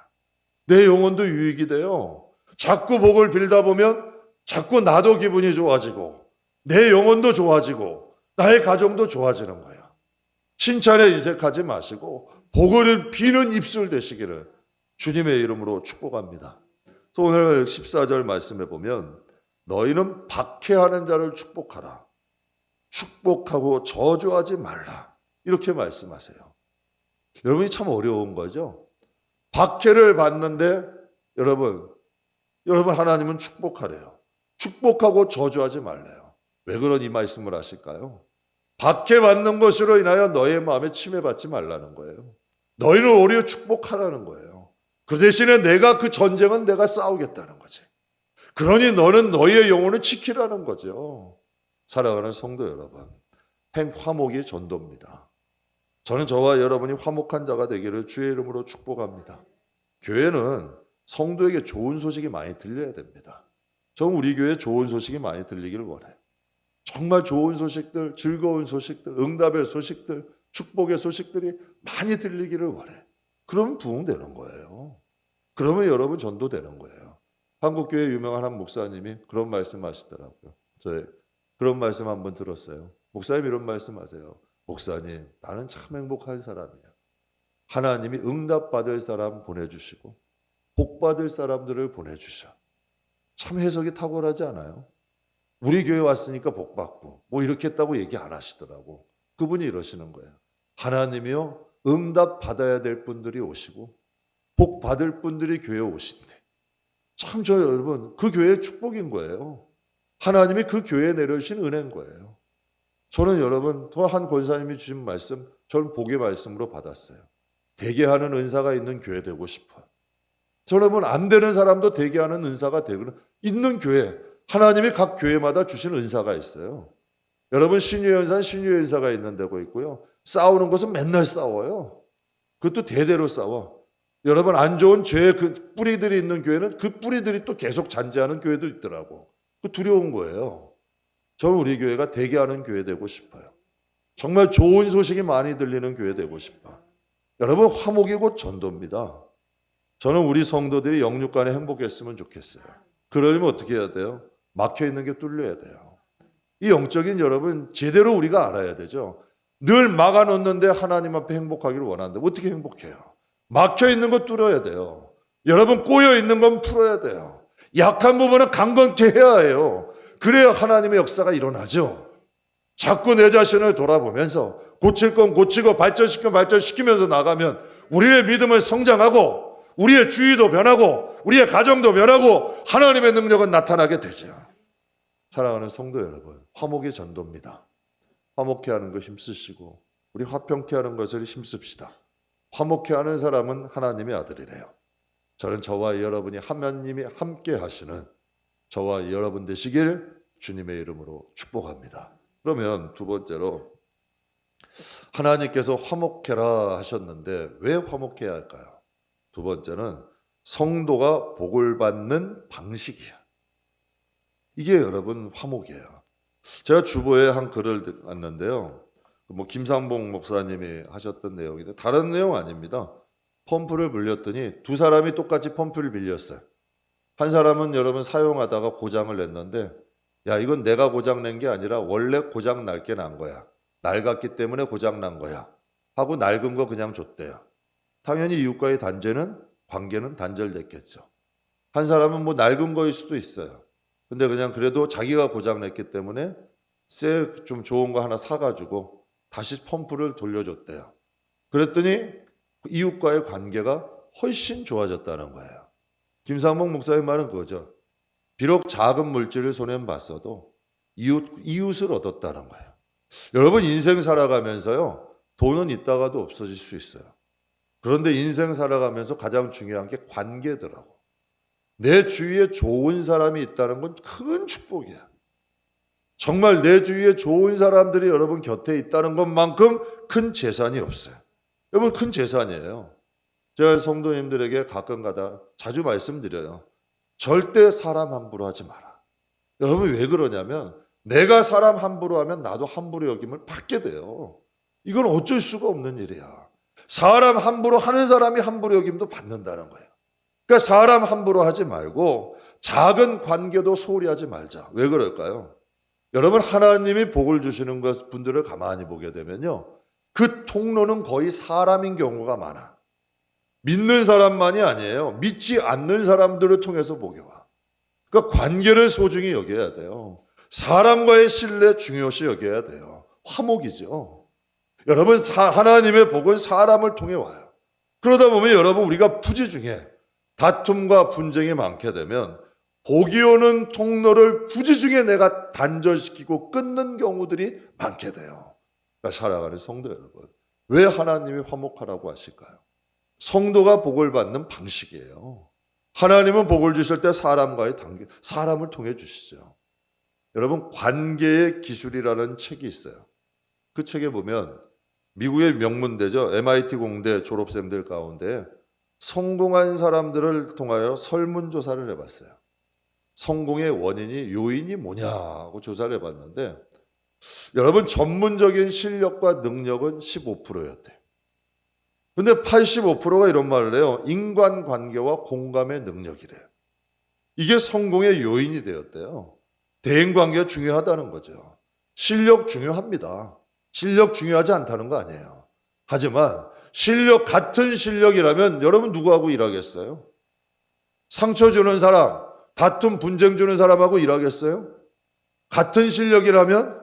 S1: 내 영혼도 유익이 돼요. 자꾸 복을 빌다 보면 자꾸 나도 기분이 좋아지고 내 영혼도 좋아지고 나의 가정도 좋아지는 거예요. 칭찬에 인색하지 마시고 복을 비는 입술 되시기를 주님의 이름으로 축복합니다. 또 오늘 14절 말씀해 보면 너희는 박해하는 자를 축복하라. 축복하고 저주하지 말라. 이렇게 말씀하세요. 여러분이 참 어려운 거죠. 박해를 받는데 여러분 하나님은 축복하래요. 축복하고 저주하지 말래요. 왜 그런 이 말씀을 하실까요? 박해받는 것으로 인하여 너의 마음에 침해받지 말라는 거예요. 너희는 오히려 축복하라는 거예요. 그 대신에 내가 그 전쟁은 내가 싸우겠다는 거지. 그러니 너는 너희의 영혼을 지키라는 거죠. 사랑하는 성도 여러분, 화목이 전도입니다. 저는 저와 여러분이 화목한 자가 되기를 주의 이름으로 축복합니다. 교회는 성도에게 좋은 소식이 많이 들려야 됩니다. 저는 우리 교회에 좋은 소식이 많이 들리기를 원해요. 정말 좋은 소식들, 즐거운 소식들, 응답의 소식들, 축복의 소식들이 많이 들리기를 원해. 그러면 부흥되는 거예요. 그러면 여러분 전도되는 거예요. 한국교회 유명한 한 목사님이 그런 말씀 하시더라고요. 저희 그런 말씀 한번 들었어요. 목사님 이런 말씀 하세요. 목사님, 나는 참 행복한 사람이야. 하나님이 응답받을 사람 보내주시고 복받을 사람들을 보내주셔. 참 해석이 탁월하지 않아요? 우리 교회 왔으니까 복받고 뭐 이렇게 했다고 얘기 안 하시더라고. 그분이 이러시는 거예요. 하나님이요 응답 받아야 될 분들이 오시고 복 받을 분들이 교회에 오신대. 참 저 여러분 그 교회의 축복인 거예요. 하나님이 그 교회에 내려주신 은혜인 거예요. 저는 여러분 또 한 권사님이 주신 말씀 저는 복의 말씀으로 받았어요. 되게 하는 은사가 있는 교회 되고 싶어요. 여러분 안 되는 사람도 되게 하는 은사가 되고 있는 교회 하나님이 각 교회마다 주신 은사가 있어요. 여러분 신유의 은사가 있는 데고 있고요. 싸우는 것은 맨날 싸워요. 그것도 대대로 싸워. 여러분 안 좋은 죄의 그 뿌리들이 있는 교회는 그 뿌리들이 또 계속 잔재하는 교회도 있더라고. 그 두려운 거예요. 저는 우리 교회가 되게 하는 교회 되고 싶어요. 정말 좋은 소식이 많이 들리는 교회 되고 싶어. 여러분 화목이 곧 전도입니다. 저는 우리 성도들이 영육간에 행복했으면 좋겠어요. 그러려면 어떻게 해야 돼요? 막혀있는 게 뚫려야 돼요. 이 영적인 여러분 제대로 우리가 알아야 되죠. 늘 막아놓는데 하나님 앞에 행복하기를 원하는데 어떻게 행복해요? 막혀있는 거 뚫어야 돼요. 여러분 꼬여있는 건 풀어야 돼요. 약한 부분은 강건케 해야 해요. 그래야 하나님의 역사가 일어나죠. 자꾸 내 자신을 돌아보면서 고칠 건 고치고 발전시키면서 나가면 우리의 믿음은 성장하고 우리의 주의도 변하고 우리의 가정도 변하고 하나님의 능력은 나타나게 되죠. 사랑하는 성도 여러분, 화목이 전도입니다. 화목해 하는 거 힘쓰시고 우리 화평케 하는 것을 힘씁시다. 화목해 하는 사람은 하나님의 아들이래요. 저는 저와 여러분이 하나님이 함께 하시는 저와 여러분 되시길 주님의 이름으로 축복합니다. 그러면 두 번째로 하나님께서 화목해라 하셨는데 왜 화목해야 할까요? 두 번째는 성도가 복을 받는 방식이야. 이게 여러분 화목이에요. 제가 주보에 한 글을 봤는데요. 김상봉 목사님이 하셨던 내용인데 다른 내용 아닙니다. 펌프를 빌렸더니 두 사람이 똑같이 펌프를 빌렸어요. 한 사람은 여러분 사용하다가 고장을 냈는데 야 이건 내가 고장 낸 게 아니라 원래 고장 날 게 난 거야. 낡았기 때문에 고장 난 거야. 하고 낡은 거 그냥 줬대요. 당연히 이웃과의 관계는 단절됐겠죠. 한 사람은 뭐 낡은 거일 수도 있어요. 근데 그냥 그래도 자기가 고장 냈기 때문에 좀 좋은 거 하나 사가지고 다시 펌프를 돌려줬대요. 그랬더니 이웃과의 관계가 훨씬 좋아졌다는 거예요. 김상봉 목사의 말은 그거죠. 비록 작은 물질을 손에 봤어도 이웃을 얻었다는 거예요. 여러분 인생 살아가면서요. 돈은 있다가도 없어질 수 있어요. 그런데 인생 살아가면서 가장 중요한 게 관계더라고. 내 주위에 좋은 사람이 있다는 건 큰 축복이야. 정말 내 주위에 좋은 사람들이 여러분 곁에 있다는 것만큼 큰 재산이 없어요. 여러분 큰 재산이에요. 제가 성도님들에게 가끔가다 자주 말씀드려요. 절대 사람 함부로 하지 마라. 여러분 왜 그러냐면 내가 사람 함부로 하면 나도 함부로 여김을 받게 돼요. 이건 어쩔 수가 없는 일이야. 사람 함부로 하는 사람이 함부로 여김도 받는다는 거예요. 그러니까 사람 함부로 하지 말고 작은 관계도 소홀히 하지 말자. 왜 그럴까요? 여러분 하나님이 복을 주시는 분들을 가만히 보게 되면요. 그 통로는 거의 사람인 경우가 많아. 믿는 사람만이 아니에요. 믿지 않는 사람들을 통해서 복이 와. 그러니까 관계를 소중히 여겨야 돼요. 사람과의 신뢰 중요시 여겨야 돼요. 화목이죠. 여러분 하나님의 복은 사람을 통해 와요. 그러다 보면 여러분 우리가 부지 중에 다툼과 분쟁이 많게 되면 복이 오는 통로를 부지 중에 내가 단절시키고 끊는 경우들이 많게 돼요. 그러니까 살아가는 성도 여러분, 왜 하나님이 화목하라고 하실까요? 성도가 복을 받는 방식이에요. 하나님은 복을 주실 때 사람과의 관계, 사람을 통해 주시죠. 여러분 관계의 기술이라는 책이 있어요. 그 책에 보면 미국의 명문대죠. MIT 공대 졸업생들 가운데 성공한 사람들을 통하여 설문조사를 해봤어요. 성공의 원인이 요인이 뭐냐고 조사를 해봤는데 여러분 전문적인 실력과 능력은 15%였대요. 근데 85%가 이런 말을 해요. 인간관계와 공감의 능력이래요. 이게 성공의 요인이 되었대요. 대인관계가 중요하다는 거죠. 실력 중요합니다. 실력 중요하지 않다는 거 아니에요. 하지만 같은 실력이라면 여러분 누구하고 일하겠어요? 상처 주는 사람, 다툼 분쟁 주는 사람하고 일하겠어요? 같은 실력이라면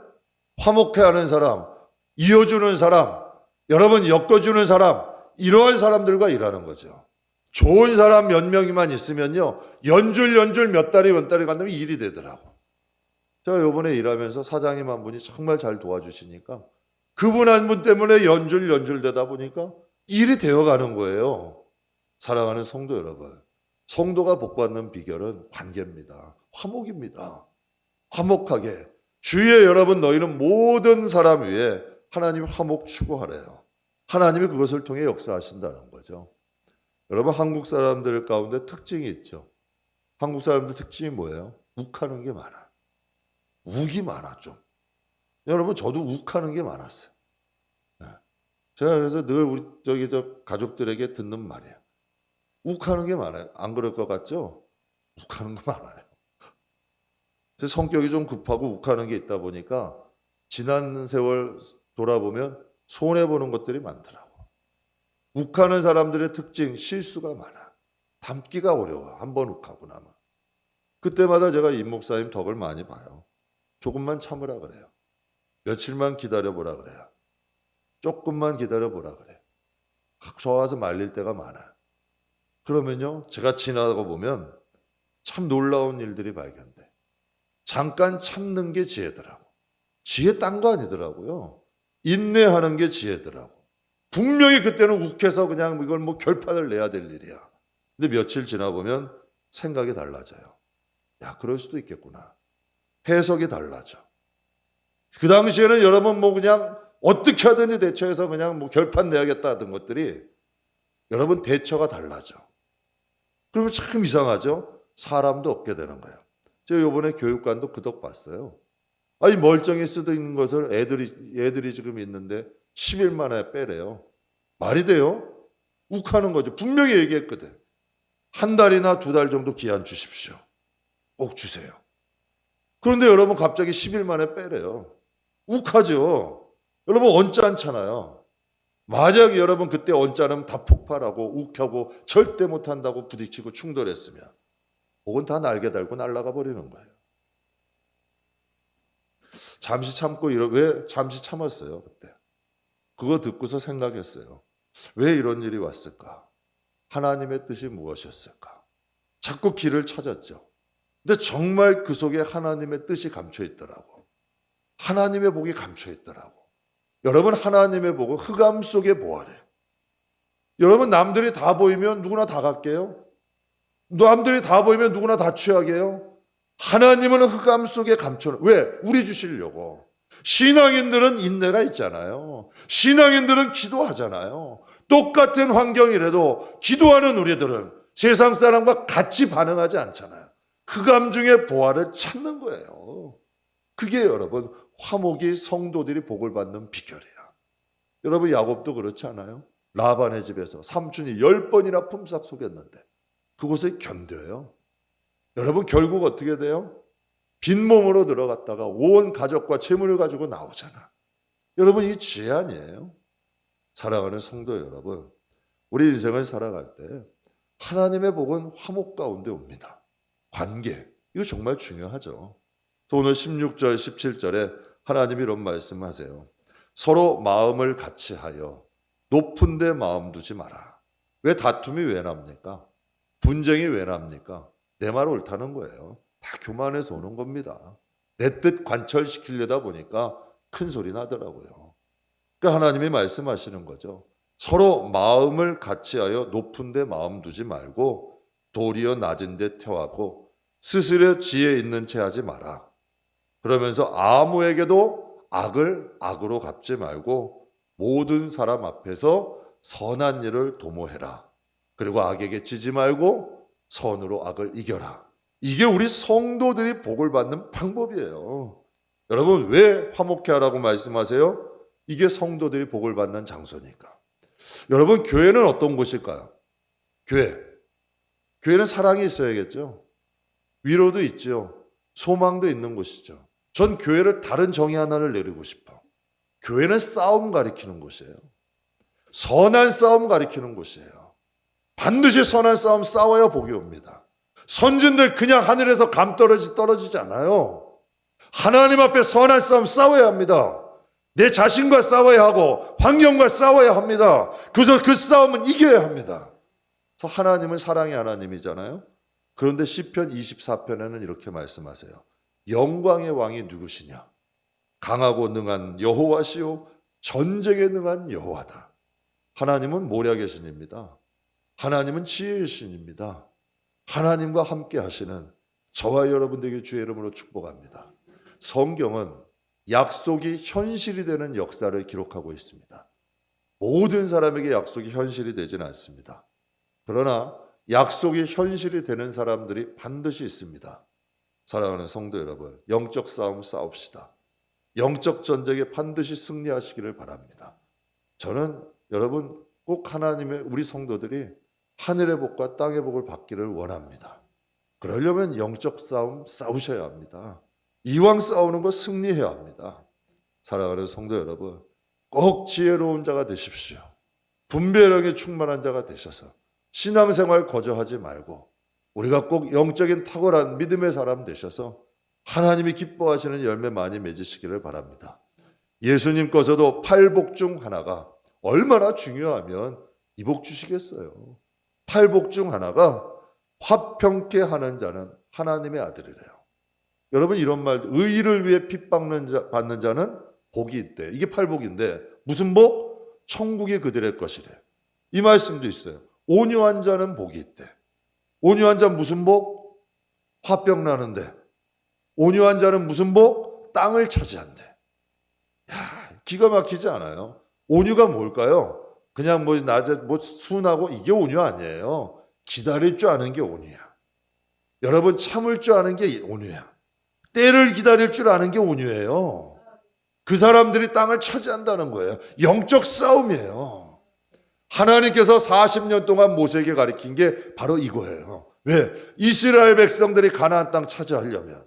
S1: 화목해하는 사람, 이어주는 사람, 여러분 엮어주는 사람, 이러한 사람들과 일하는 거죠. 좋은 사람 몇 명이만 있으면요, 연줄 몇 달이 간다면 일이 되더라고. 제가 이번에 일하면서 사장님 한 분이 정말 잘 도와주시니까 그분 한 분 때문에 연줄 되다 보니까 일이 되어가는 거예요. 사랑하는 성도 여러분, 성도가 복받는 비결은 관계입니다. 화목입니다. 화목하게 주위에 여러분 너희는 모든 사람 위에 하나님 화목 추구하래요. 하나님이 그것을 통해 역사하신다는 거죠. 여러분 한국 사람들 가운데 특징이 있죠. 한국 사람들 특징이 뭐예요? 욱하는 게 많아. 욱이 많아 좀. 여러분 저도 욱하는 게 많았어요. 제가 그래서 늘 우리 가족들에게 듣는 말이에요. 욱하는 게 많아요. 안 그럴 것 같죠? 욱하는 거 많아요. 제 성격이 좀 급하고 욱하는 게 있다 보니까 지난 세월 돌아보면 손해보는 것들이 많더라고. 욱하는 사람들의 특징, 실수가 많아. 담기가 어려워. 한번 욱하고 나면. 그때마다 제가 임 목사님 덕을 많이 봐요. 조금만 참으라 그래요. 며칠만 기다려보라 그래요. 조금만 기다려보라 그래요. 좋아서 말릴 때가 많아요. 그러면요, 제가 지나고 보면 참 놀라운 일들이 발견돼. 잠깐 참는 게 지혜더라고. 지혜 딴 거 아니더라고요. 인내하는 게 지혜더라고. 분명히 그때는 욱해서 그냥 이걸 뭐 결판을 내야 될 일이야. 근데 며칠 지나보면 생각이 달라져요. 야, 그럴 수도 있겠구나. 해석이 달라져. 그 당시에는 여러분 뭐 그냥 어떻게 하든지 대처해서 그냥 뭐 결판 내야겠다 하던 것들이 여러분 대처가 달라져. 그러면 참 이상하죠? 사람도 없게 되는 거예요. 제가 이번에 교육관도 그 덕 봤어요. 아니 멀쩡히 쓰던 것을 애들이 지금 있는데 10일 만에 빼래요. 말이 돼요? 욱하는 거죠. 분명히 얘기했거든. 한 달이나 2달 정도 기한 주십시오. 꼭 주세요. 그런데 여러분 갑자기 10일 만에 빼래요. 욱하죠. 여러분 언짢잖아요. 만약 여러분 그때 언짢으면 다 폭발하고 욱하고 절대 못한다고 부딪히고 충돌했으면 혹은 다 날개 달고 날아가 버리는 거예요. 잠시 참고 왜 잠시 참았어요 그때. 그거 듣고서 생각했어요. 왜 이런 일이 왔을까? 하나님의 뜻이 무엇이었을까? 자꾸 길을 찾았죠. 근데 정말 그 속에 하나님의 뜻이 감춰 있더라고. 하나님의 복이 감춰 있더라고. 여러분 하나님의 복은 흑암 속에 보아래. 여러분 남들이 다 보이면 누구나 다 갈게요? 남들이 다 보이면 누구나 다 취하게요? 하나님은 흑암 속에 감춰놓은. 왜? 우리 주시려고. 신앙인들은 인내가 있잖아요. 신앙인들은 기도하잖아요. 똑같은 환경이라도 기도하는 우리들은 세상 사람과 같이 반응하지 않잖아요. 흑암 중에 보화를 찾는 거예요. 그게 여러분 화목이 성도들이 복을 받는 비결이에요. 여러분 야곱도 그렇지 않아요? 라반의 집에서 삼촌이 10번이나 품삯 속였는데 그곳에 견뎌요. 여러분 결국 어떻게 돼요? 빈몸으로 들어갔다가 온 가족과 재물을 가지고 나오잖아. 여러분 이 지혜 아니에요? 사랑하는 성도 여러분, 우리 인생을 살아갈 때 하나님의 복은 화목 가운데 옵니다. 관계, 이거 정말 중요하죠. 오늘 16절, 17절에 하나님이 이런 말씀을 하세요. 서로 마음을 같이 하여 높은 데 마음 두지 마라. 왜 다툼이 왜 납니까? 분쟁이 왜 납니까? 내 말 옳다는 거예요. 다 교만해서 오는 겁니다. 내 뜻 관철시키려다 보니까 큰 소리 나더라고요. 그러니까 하나님이 말씀하시는 거죠. 서로 마음을 같이 하여 높은 데 마음 두지 말고 도리어 낮은 데 태하고 스스로 지혜 있는 채 하지 마라. 그러면서 아무에게도 악을 악으로 갚지 말고 모든 사람 앞에서 선한 일을 도모해라. 그리고 악에게 지지 말고 선으로 악을 이겨라. 이게 우리 성도들이 복을 받는 방법이에요. 여러분 왜 화목해 하라고 말씀하세요? 이게 성도들이 복을 받는 장소니까. 여러분 교회는 어떤 곳일까요? 교회는 사랑이 있어야겠죠. 위로도 있죠. 소망도 있는 곳이죠. 전 교회를 다른 정의 하나를 내리고 싶어. 교회는 싸움 가리키는 곳이에요. 선한 싸움 가리키는 곳이에요. 반드시 선한 싸움 싸워야 복이 옵니다. 선진들 그냥 하늘에서 감 떨어지지 않아요. 하나님 앞에 선한 싸움 싸워야 합니다. 내 자신과 싸워야 하고 환경과 싸워야 합니다. 그래서 그 싸움은 이겨야 합니다. 그래서 하나님은 사랑의 하나님이잖아요. 그런데 시편 24편에는 이렇게 말씀하세요. 영광의 왕이 누구시냐? 강하고 능한 여호와시요 전쟁에 능한 여호와다. 하나님은 모략의 신입니다. 하나님은 지혜의 신입니다. 하나님과 함께 하시는 저와 여러분들에게 주의 이름으로 축복합니다. 성경은 약속이 현실이 되는 역사를 기록하고 있습니다. 모든 사람에게 약속이 현실이 되지는 않습니다. 그러나 약속이 현실이 되는 사람들이 반드시 있습니다. 사랑하는 성도 여러분, 영적 싸움 싸웁시다. 영적 전쟁에 반드시 승리하시기를 바랍니다. 저는 여러분 꼭 하나님의 우리 성도들이 하늘의 복과 땅의 복을 받기를 원합니다. 그러려면 영적 싸움 싸우셔야 합니다. 이왕 싸우는 거 승리해야 합니다. 사랑하는 성도 여러분, 꼭 지혜로운 자가 되십시오. 분별력이 충만한 자가 되셔서 신앙생활 거저하지 말고 우리가 꼭 영적인 탁월한 믿음의 사람 되셔서 하나님이 기뻐하시는 열매 많이 맺으시기를 바랍니다. 예수님께서도 8복 중 하나가 얼마나 중요하면 이 복 주시겠어요. 8복 중 하나가 화평케 하는 자는 하나님의 아들이래요. 여러분 이런 말, 의의를 위해 핍박받는 자는 복이 있대. 이게 8복인데 무슨 복? 천국이 그들의 것이래. 이 말씀도 있어요. 온유한 자는 복이 있대. 온유한 자는 무슨 복? 화병 나는데. 온유한 자는 무슨 복? 땅을 차지한대. 야, 기가 막히지 않아요? 온유가 뭘까요? 그냥 낮에 순하고 이게 온유 아니에요. 기다릴 줄 아는 게 온유야. 여러분 참을 줄 아는 게 온유야. 때를 기다릴 줄 아는 게 온유예요. 그 사람들이 땅을 차지한다는 거예요. 영적 싸움이에요. 하나님께서 40년 동안 모세에게 가르친 게 바로 이거예요. 왜? 이스라엘 백성들이 가나안 땅 차지하려면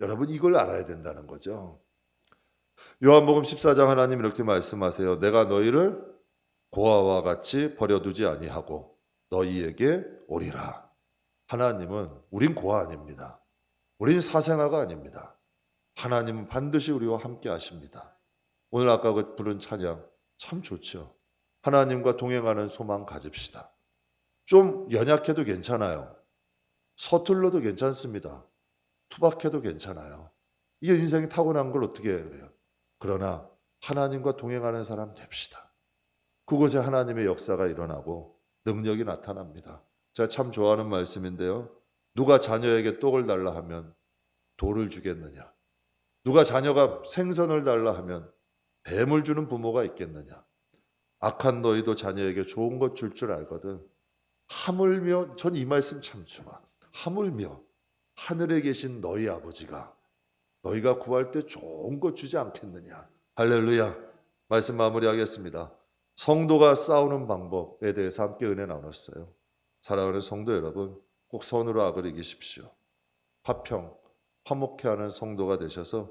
S1: 여러분 이걸 알아야 된다는 거죠. 요한복음 14장 하나님 이렇게 말씀하세요. 내가 너희를 고아와 같이 버려두지 아니하고 너희에게 오리라. 하나님은 우린 고아 아닙니다. 우린 사생아가 아닙니다. 하나님은 반드시 우리와 함께 하십니다. 오늘 아까 부른 찬양 참 좋죠. 하나님과 동행하는 소망 가집시다. 좀 연약해도 괜찮아요. 서툴러도 괜찮습니다. 투박해도 괜찮아요. 이게 인생이 타고난 걸 어떻게 해야 그래요? 그러나 하나님과 동행하는 사람 됩시다. 그곳에 하나님의 역사가 일어나고 능력이 나타납니다. 제가 참 좋아하는 말씀인데요. 누가 자녀에게 떡을 달라 하면 돌을 주겠느냐? 누가 자녀가 생선을 달라 하면 뱀을 주는 부모가 있겠느냐? 악한 너희도 자녀에게 좋은 것 줄 줄 알거든. 하물며 전 이 말씀 참 좋아. 하물며 하늘에 계신 너희 아버지가 너희가 구할 때 좋은 것 주지 않겠느냐. 할렐루야. 말씀 마무리하겠습니다. 성도가 싸우는 방법에 대해서 함께 은혜 나눴어요. 사랑하는 성도 여러분, 꼭 선으로 악을 이기십시오. 화평, 화목해 하는 성도가 되셔서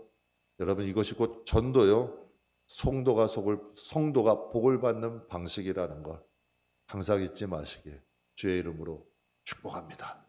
S1: 여러분 이것이 곧 전도요. 성도가 복을 받는 방식이라는 걸 항상 잊지 마시길 주의 이름으로 축복합니다.